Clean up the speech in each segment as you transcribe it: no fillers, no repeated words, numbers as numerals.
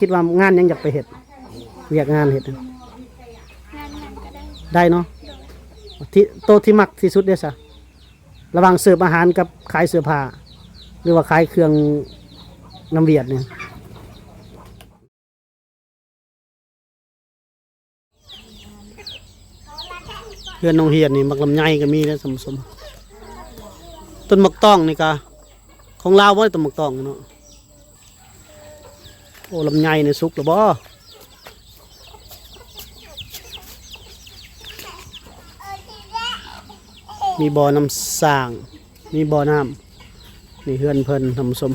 คิดว่างานยังอยากไปเฮ็ดเวียกงานเฮ็ดงานนั้นก็ได้ได้เนาะที่โตที่มักที่สุดเด้อซะระหว่างเสิร์ฟอาหารกับขายเสื้อผ้าหรือว่าขายเครื่องน้ำเวียดเนี่ยเฮือนน้องเฮียนนี่มักลำไยก็มีนะสมต้นมักต้องนี่กะของลาวบ่ได้ต้นมักต้องเนาะโอ้ลำไยนี่สุกแล้วบ่มีบ่อน้ำสร้างมีบ่อน้ำนี่เฮือนเพิ่นทำสม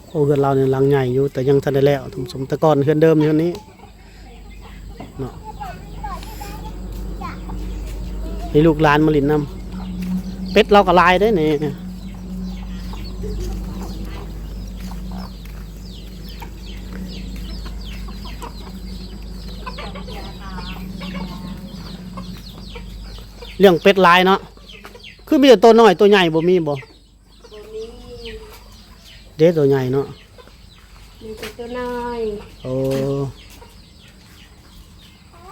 โอ้เฮือนเราเนี่ยหลังใหญ่อยู่แต่ยังทันได้แล้วทำสมแต่ก่อนเฮือนเดิมอยู่นี้เนาะให้ลูกหลานมาลินน้ำเป็ดเราก็ลายได้เนี่ยเรื่องเป็ดลายเนาะคือมีแต่ตัวน้อยตัวใหญ่บ่มีบ่เด็ดตัวใหญ่เนาะมีแต่ตัวน้อยโอ้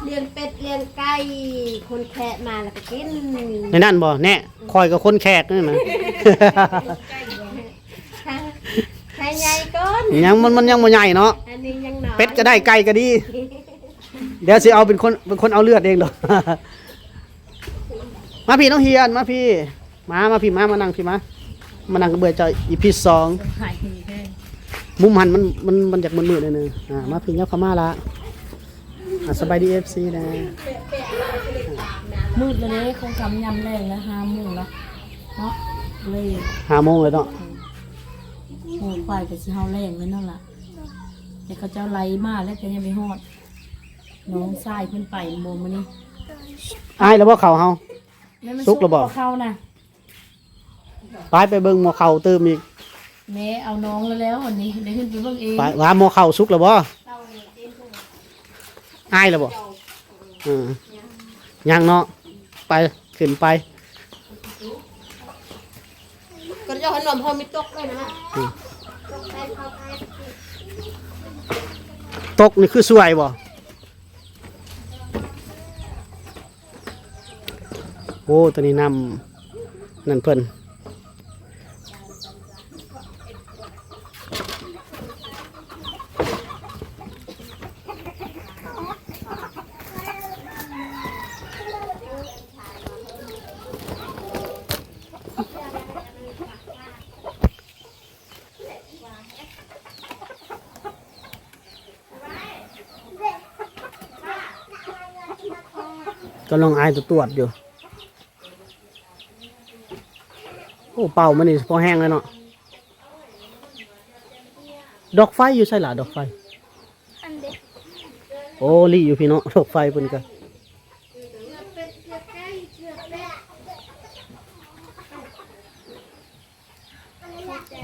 เลี้ยงเป็ดเลี้ยงไก่คนแคะมาแล้วก็กินในนั่นบ่แน่คอยกับคนแขกนี่นะใครใหญ่ก้นยังมันยังบ่ใหญ่เนาะอันนี้ยังน้อยเป็ดก็ได้ไก่ก็ดีเดี๋ยวสิเอาเป็นคนเอาเลือดเองดอกมาพี่น้องเฮียนมาพี่มาพี่มานั่งพี่มานั่งเบื่อใจอีพีสองมุมหันมันอยากมืดๆเลยนึงมาพี่ยับเข้ามาละสบายดีFCนะมืดเลยคงกำยำแรงแล้ว5 โมงแล้วเนาะเลย5 โมงเลยเนาะโอ้ควายกับสิเฮาแรงเลยนั่นล่ะแต่เขาเจ้าไล่มาแล้วแต่ยังไม่ฮอดน้องชายเพิ่นไปโมมื้อนี้อ้ายแล้วบ่เข้าเฮาสุกแล้วบ่เข้านะไปเบิ่งหม้อข้าวเติมอีกแม่เอาน้องแล้ววันนี้เดี๋ยวขึ้นไปเบิ่งเองไปว่าหม้อข้าวสุกแล้วบ่อ้ายแล้วบ่ยังเนาะไปขึ้นไปก็จะขนมพอมีตกด้วยนะตกนี่คือสวยบ่โอ้ตัวนี้นำนั่นเพิ่นก็ลองอายตรวจอยู่โอ้เป่ามันนี่พอแห้งเลยเนาะดอกไฟอยู่ใช่หรอดอกไฟโอ้ลี่อยู่พี่เนาะดอกไฟเพิ่นกัน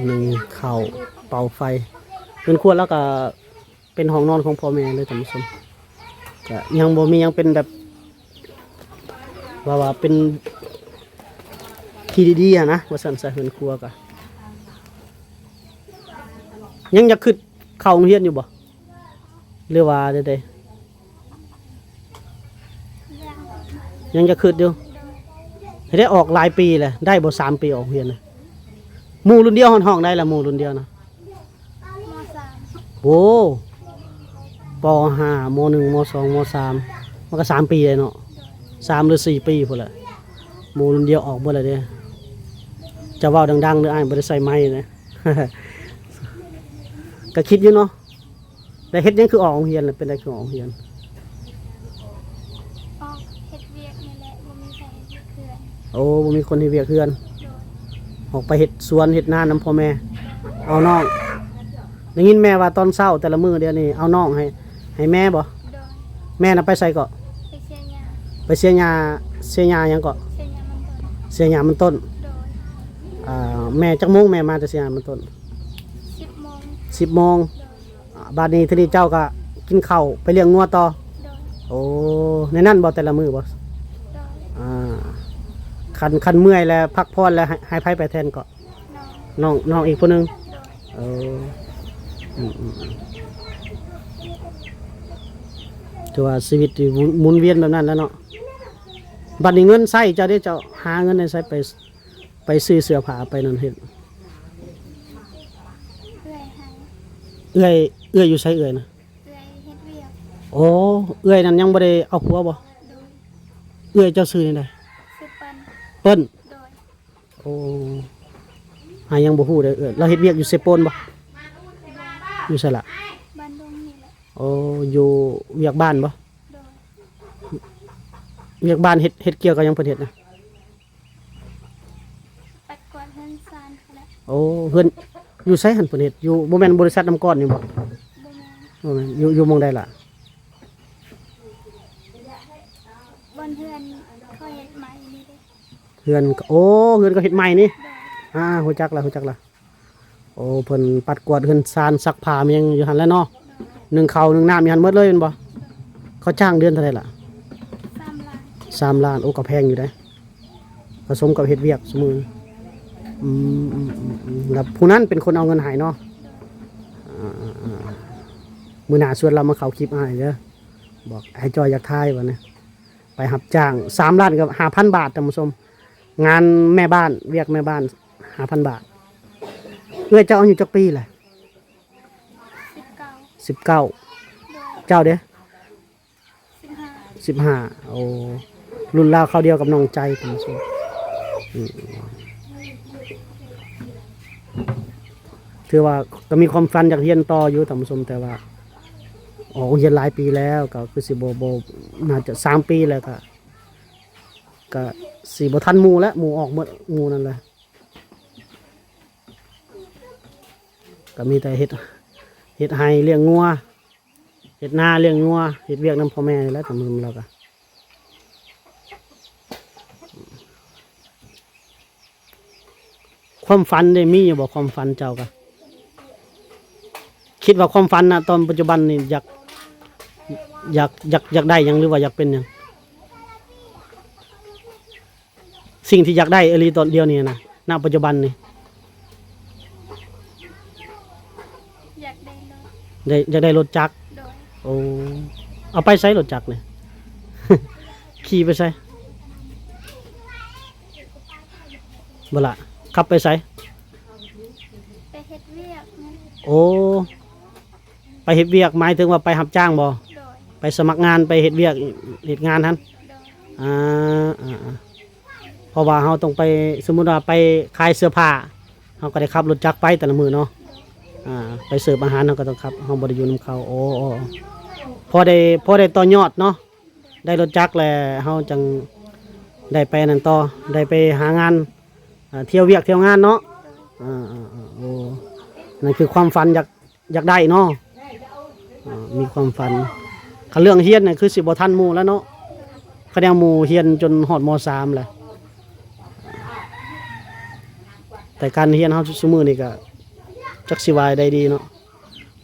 หนึ่งเข่าเป่าไฟเป็นขวดแล้วก็เป็นห้องนอนของพ่อแม่เลยท่านผู้ชมก็ยังบ่มียังเป็นแบบว่าเป็นที่ดีๆนะว่าสั่นใส่เฮือนครัวกะยังอยากขึ้นเข้าโรงเรียนอยู่บ่หรือว่าใดๆยังจะขึ้นอยู่ให้ได้ออกหลายปีเลยได้บ่3 ปีออกเรียนนะหมู่รุ่นเดียวห้องได้ละหมู่รุ่นเดียวนะโอ้ป.5 ม.1 ม.2 ม.3มันก็3 ปีเลยเนาะ3 หรือ 4 ปีพุ่นแหละหมู่รุ่นเดียวออกบ่เลยเด้จะเว้าดังๆหรืออ้ายบ่ได้ใส่ไม้นะก็คิดอยู่เนาะแต่เฮ็ดยังคือออกโรงเรียนเป็นได้คือออกโรงเรียนออกเฮ็ดเวียกนี่แหละบ่มีใครเฮ็ดเพื่อนโอ้บ่มีคนเฮ็ดเวียกเพื่อนออกไปเฮ็ดสวนเฮ็ดนานํพ่อแม่เอาน้องได้ยินแม่ว่าตอนเช้าแต่ละมื้อเดี๋ยวนี้เอาน้องให้แม่บ่แม่น่ะไปใส่ก็ไปเสียหญ้าหยังก็เสียหญ้ามันต้นแม่จักโมงแม่มาแต่เสียหญ้ามันต้น10 โมงบัดนี้ทีนี้เจ้าก็กินข้าวไปเลี้ยงงัวต่อโอ้ในนั้นบ่แต่ละมื้อบ่คันเมื่อยแล้วพักผ่อนแล้วให้ไผไปแทนก็น้องอีกผู้นึง เอออืมถือว่าชีวิตที่หมุนเวียนแบบนั้นแล้วเนาะบัดนี้เงินใช้เจ้าได้เจ้าหาเงินให้ใช้ไปซื้อเสื้อผ้าไปนั่นเฮ็ด เอื้อยให้ เอื้อยอยู่ไสเอื้อยนะ เอื้อยเฮ็ดเวียก โอ้เอื้อยนั่นยังบ่ได้เอาผัวบ่ โดย เอื้อยเจ้าซื้อนี่ได้ สิปัน เปิ้น โดย โอ้หายังบ่ฮู้เด้อเอื้อยเราเฮ็ดเวียกอยู่เซโปนบ่อยู่ไสล่ะ บ้านดงนี่แหละ โอ้อยู่เวียกบ้านบ่ โดย เวียกบ้านเฮ็ดเกี่ยวกับหยังเพิ่นเฮ็ดนะ ปัดกวาดเฮือนซานเขาแหละ โอ้เพิ่นอยู่ไสหั่นเพิ่นเฮ็ดอยู่บ่แม่นบริษัทน้ำก้อนนี่บ่ บ่แม่น บ่แม่นอยู่หม่องใดล่ะ บนเฮือนเขาเฮ็ดใหม่นี่เด้ เฮือนก็โอ้เฮือนก็เฮ็ดใหม่นี่ โดย ฮู้จักละโอ้เพิ่นปัดกวาดเฮือนซานซักผ้ามันยังอยู่หั่นแหล้วเนาะนึ่งข้าวนึ่งน้ำอยู่หั่นหมดเลยแม่นบ่เขาจ้างเดือนเท่าไหร่ล่ะ 3 ล้าน3 ล้านโอ้ก็แพงอยู่เด้ผสมกับเฮ็ดเวียกซุมื้อแล้วผู้นั้นเป็นคนเอาเงินให้เนาะมื้อหน้าชวนเรามาเข้าคลิปให้เด้อบอกให้จอยอยากทายว่านะไปรับจ้าง3 ล้านกับ 5,000 บาทท่านผู้ชมงานแม่บ้านเวียกแม่บ้าน 5,000 บาทเอ้ยเจ้าอายุจักปีแหละ 19 19 โดย เจ้าเด้อ 15 15โอ้รุ่นราวเขาวเดียวกับน้องใจท่านผู้ชมถือว่าก็มีความฝันอยากเรียนต่ออยู่ท่านผู้ชมแต่ว่าเรียนหลายปีแล้วก็คือสิบ่น่าจะ3 ปีแล้วก็สิบ่ทันหมู่แล้วหมู่ออกหมดหมู่นั่นแหละก็มีแต่เฮ็ดให้เลี้ยงงัวเฮ็ดนาเลี้ยงงัวเฮ็ดเวียกนำพ่อแม่นี่แหล้วท่านผู้ชมเราก็ความฝันได้มีอยู่บ่ความฝันเจ้าก็คิดว่าความฝันนะตอนปัจจุบันนี่อยากได้หยังหรือว่าอยากเป็นหยังสิ่งที่อยากได้อหลีตอนเดียวนี่นะณปัจจุบันนี่ อยากได้รถ อยากได้รถจักร โดย โอ้เอาไปใช้รถจักรเลย ขี่ไปใช้บ่ละขับไปใช้ ไปเฮ็ดเวียกนั่น โอ้ไปเฮ็ดเวียกหมายถึงว่าไปรับจ้างบ่ โดย ไปสมัครงานไปเฮ็ดเวียกเฮ็ดงานท่าน โดย เพราะว่าเราต้องไปสมมุติว่าไปขายเสื้อผ้าเราก็ได้ขับรถจักรไปแต่ละมื้อเนาะไปเสิร์ฟอาหารเราก็ต้องขับเราบ่ได้อยู่นํเขาโอ้พอได้ต่อยอดเนาะได้รถจักรแล้วเราจังได้ไปนั่นต่อได้ไปหางานเที่ยวเวียกเที่ยวงานเนาะโอ้นั่นคือความฝันอยากได้เนาะมีความฝันคันเรื่องเฮียนเนี่ยคือสิบ่ทันหมู่แล้วเนาะคะแนนหมู่เฮียนจนฮอดม.3 แหละแต่การเฮียนเฮาซุมื้อนี่ก็จักสิว่าได้ดีเนาะ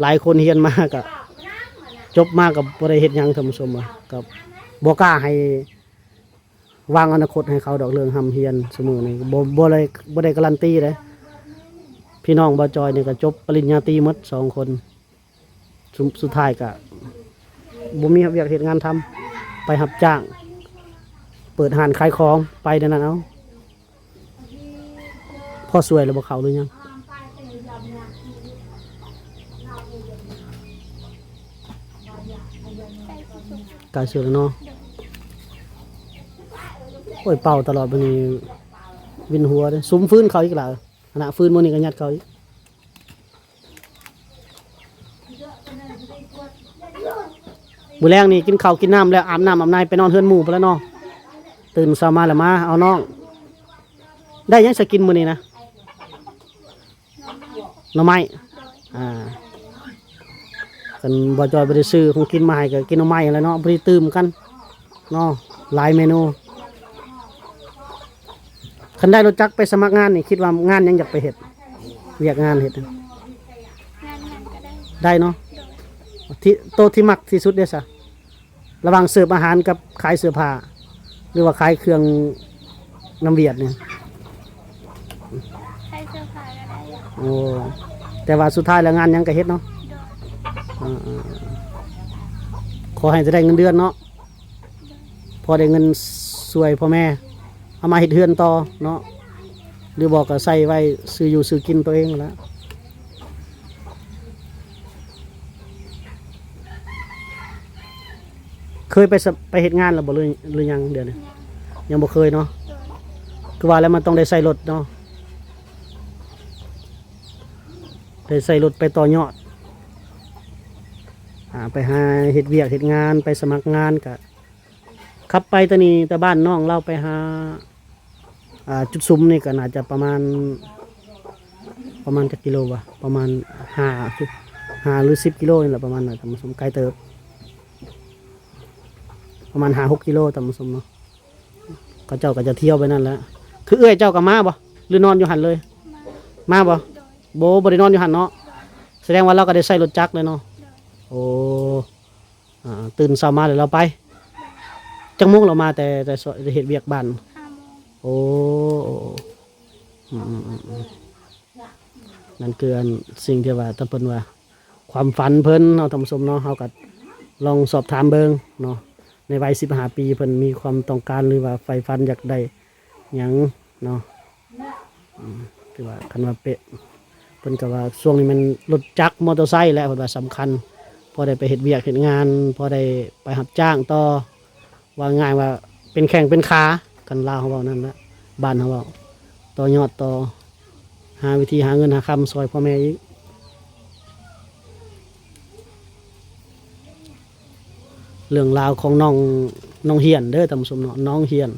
หลายคนเฮียนมาก็จบมาก็บ่ได้เฮ็ดหยังท่านผู้ชมก็บ่กล้าให้วางอนาคตให้เขาดอกเรื่องทำเฮียนซุมื้อนี่บ่ได้การันตีเด้พี่น้องบ่จอยนี่ก็จบปริญญาตรีหมด2 คนสุดท้ายก็บ่มีเวียกเฮ็ดงานทำไปรับจ้างเปิดร้านขายของไปเดี๋ยวนั้นเอาพ่อสวยแล้วบ่เข้าหรือยัง ใกล้ที่สุด กายเสือแล้วเนาะโอ้ยเป่าตลอดวันนี้วินหัวเลยซุ้มฟื้นเขาอีกแล้วขณะฟื้นมื้อนี้ก็ยัดเขาอีกมื้อแรงนี่กินข้าวกินน้ำแล้วอาบน้ำอาบในไปนอนเฮือนหมู่ไปแล้วเนาะตื่นเช้ามาแล้วมาเอาน้องได้ยังสกินมื้อนี้นะหน่อไม้กันบ่จอยบ่ได้ซื้อคงกินมาให้ก็กินหน่อไม้แล้วเนาะบ่ได้ตื่มกันเนาะหลายเมนูคันได้รถจักรไปสมัครงานนี่คิดว่างานยังอยากไปเฮ็ดเวียกงานเฮ็ด งานนั้นก็ได้ ได้เนาะ โดย ที่โตะที่มักที่สุดเด้อซะระหว่างเสิร์ฟอาหารกับขายเสื้อผ้าหรือว่าขายเครื่องน้ำเวียดเนี่ย ใช้เสื้อผ้าก็ได้ โอ้ แต่ว่าสุดท้ายแล้วงานหยังก็เฮ็ดเนาะ โดย อ่าขอให้จะได้เงินเดือนเนาะพอได้เงินช่วยพ่อแม่เอามาเฮ็ดเฮือนต่อเนาะหรือบอกก็ใส่ไว้ซื้ออยู่ซื้อกินตัวเองแล้วเคยไปเฮ็ดงานแล้วบ่หรือยังเดี๋ยวนี้ยังบ่เคยเนาะ โดย คือว่าแล้วมันต้องได้ใส่รถเนาะได้ใส่รถไปต่อยอดไปหาเฮ็ดเวียกเฮ็ดงานไปสมัครงานกะขับไปตะนี้แต่บ้านน้องเราไปหาจุดซุ้มนี่ก็น่าจะประมาณจักกิโลวะประมาณ5หรือ10 กิโลนี่แหละประมาณน่ะตามสมไกลเติบประมาณ5-6 กิโลตามสมเนาะก็เจ้าก็จะเที่ยวไปนั่นแหละคือเอ้ยเจ้าก็มาบ่หรือนอนอยู่หันเลย มาบ่ โดย บ่ได้นอนอยู่หันเนาะแสดงว่าเราก็ได้ใส่รถจักรเลยเนาะ โอ้ตื่นเช้ามาเดี๋ยวเราไปจังมุกเรามาแต่เฮ็ดเวียกบ้าน 5 โมง โอ้อืมนั่นคืออันสิ่งที่ว่าตะเพิ่นว่า ความฝันเพิ่นเฮาทำสมเนาะเฮาก็ลองสอบถามเบิ่งเนาะในวัย15 ปีเพิ่นมีความต้องการหรือว่าใฝ่ฝันอยากได้หยังเนาะคือว่าคันว่าเป๊ะเพิ่นก็ว่าช่วงนี้มันรถจักรมอเตอร์ไซค์แหละเพิ่นว่าสำคัญพอได้ไปเฮ็ดเวียกเฮ็ดงานพอได้ไปรับจ้างต่อว่าง่ายว่าเป็นแข่งเป็นขากันลาวเขาเว้านั่นละบ้านเขาเว้าต่อยอดต่อหาวิธีหาเงินหาคำซอยพ่อแม่อีกเรื่องราวของน้องเฮียนเด้อตามสมเนาะน้องเฮียน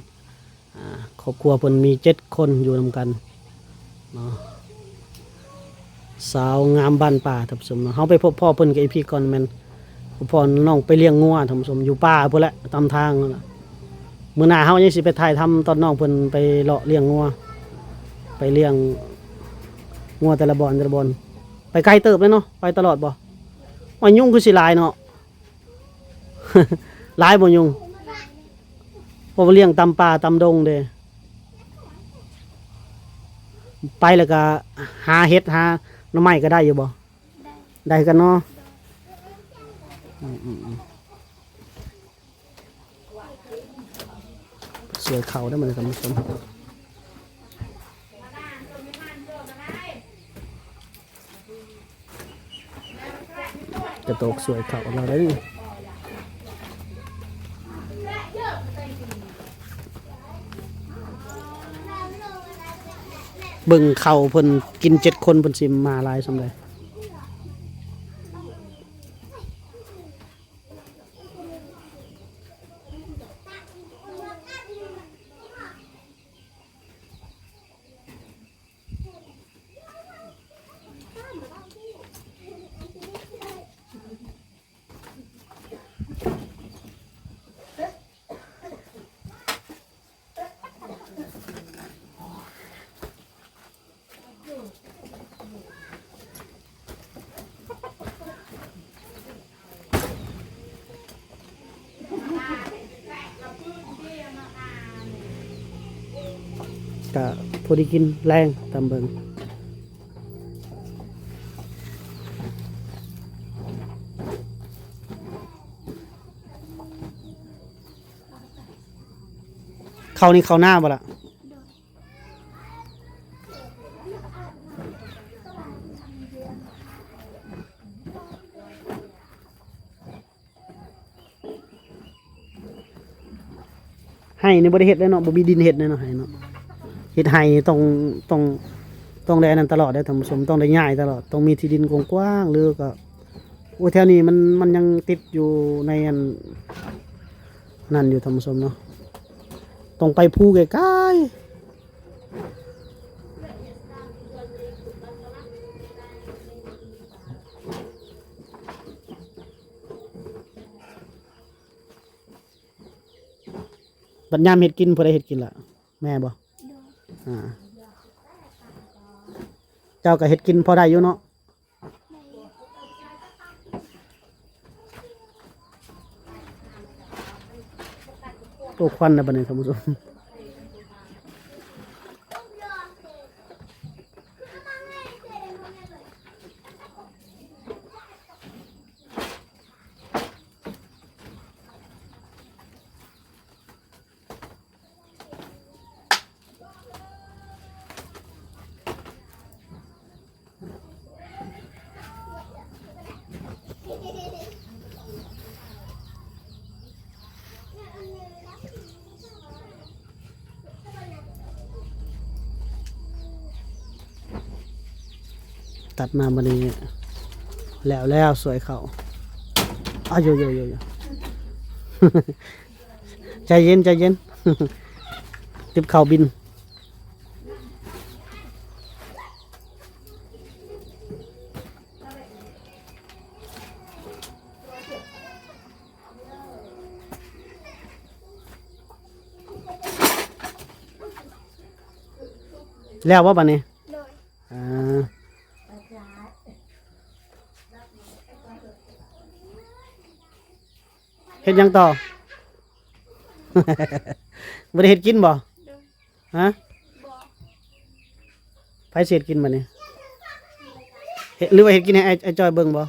ครอบครัวเพิ่นมี7 คนอยู่นำกันเนาะสาวงามบ้านป่าทำสมเนาะเฮาไปพบพ่อเพิ่นกับอีพี่ก่อนแม่นพ่อน้องไปเลี้ยงงัวทำสมอยู่ป่าพุ่นแหละตามทางนั่นล่ะมื้อหน้าเฮายังสิไปถ่ายทำตอนน้องเพิ่นไปเลาะเลี้ยงงัวไปเลี้ยงงัวแต่ละบ่อนไปไกลเติบเลยเนาะไปตลอดบ่ว่ายุ่งคือสิหลายเนาะ หลายบ่ยุ่งเพราะว่าเลี้ยงตามป่าตามดงเด้ไปแล้วก็หาเห็ดหาหน่อไม้ก็ได้อยู่บ่ ได้ ได้กันเนาะสวยเขาได้เหมือนกันทุกคนกระโตกสวยเขาเราได้นี่เบิ่งเขาเพิ่นกิน7 คนเพิ่นสิมาหลายสำใดก็พอดีกินแรงตามเบิ่งเขานี่เขาหน้าบ่ล่ะ โดย ให้นี่บ่ได้เฮ็ดเลยเนาะบ่มีดินเฮ็ดเลยเนาะให้เนาะเฮ็ดให้ต้องได้อันนั้นตลอดได้อท่านผู้ชมต้องได้ย้ายตลอดต้องมีที่ดินกว้างๆหรือก็โอ้แถวนี้มันยังติดอยู่ในอันนั่นอยู่ท่านผู้ชมเนาะต้องไปภูไกลๆบัดยามเฮ็ดกินผู้ใดเฮ็ดกินล่ะแม่บ่ โดย อ่าเจ้าก็เฮ็ดกินพอได้อยู่เนาะตัวควันนะบัดนี้ท่านผู้ชม ตัดมาบัดนี้แล้วสวยเขาอ้าวโย ใจเย็น ติบเข่าบินแล้วว่าบัดนี้ โดย อ่าเฮ็ดหยังต่อ บ่ได้เฮ็ดกินบ่ โดย ฮะ บอก ไผสิเฮ็ดกินบัดนี้เฮ็ดหรือว่าเฮ็ดกินให้ไอ้จอยเบิ่งบ่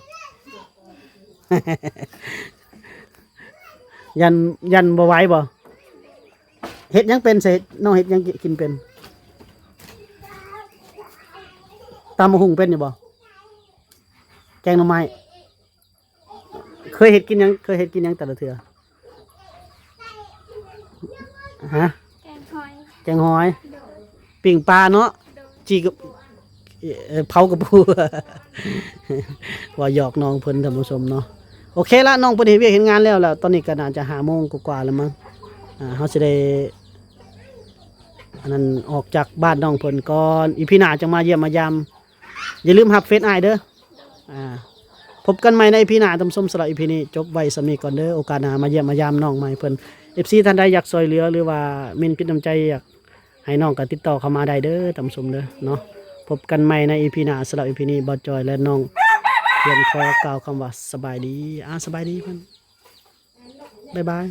ยันบ่ไหวบ่เฮ็ดหยังเป็นสิน้องเฮ็ดหยังกินเป็นตำบักหุ่งเป็นอยู่บ่แกงหน่อไม้เคยเฮ็ดกินหยังแต่ละเทื่อฮะ แกงหอย แกงหอย โดย ปิ้งปลาเนาะ โดย จีกับเผากับปู ว่าหยอกน้องเพิ่นท่านผู้ชมเนาะโอเคละน้องเพิ่นเฮ็ดเวียกเฮ็ดงานแล้วตอนนี้ก็น่าจะ5 โมงกว่าๆแล้วมั้งเฮาสิได้อันนั้นออกจากบ้านน้องเพิ่นก่อนอีพี่หน้าจะมาเยี่ยมมายามอย่าลืมรับเฟซอ้ายเด้อพบกันใหม่ในอีพี่หน้าท่านผู้ชมสำหรับอีพีนี้จบไว้สำนี้ก่อนเด้อโอกาสหน้ามาเยี่ยมมายามน้องใหม่เพิ่น FC ท่านใดอยากช่วยเหลือหรือว่ามีน้ำจิตน้ำใจอยากให้น้องก็ติดต่อเข้ามาได้เด้อท่านผู้ชมเด้อเนาะพบกันใหม่ในอีพีหน้าสำหรับอีพีนี้บ่จอยและน้องเรียนขอกล่าวคำว่าสบายดีสบายดีเพิ่นบ๊ายบาย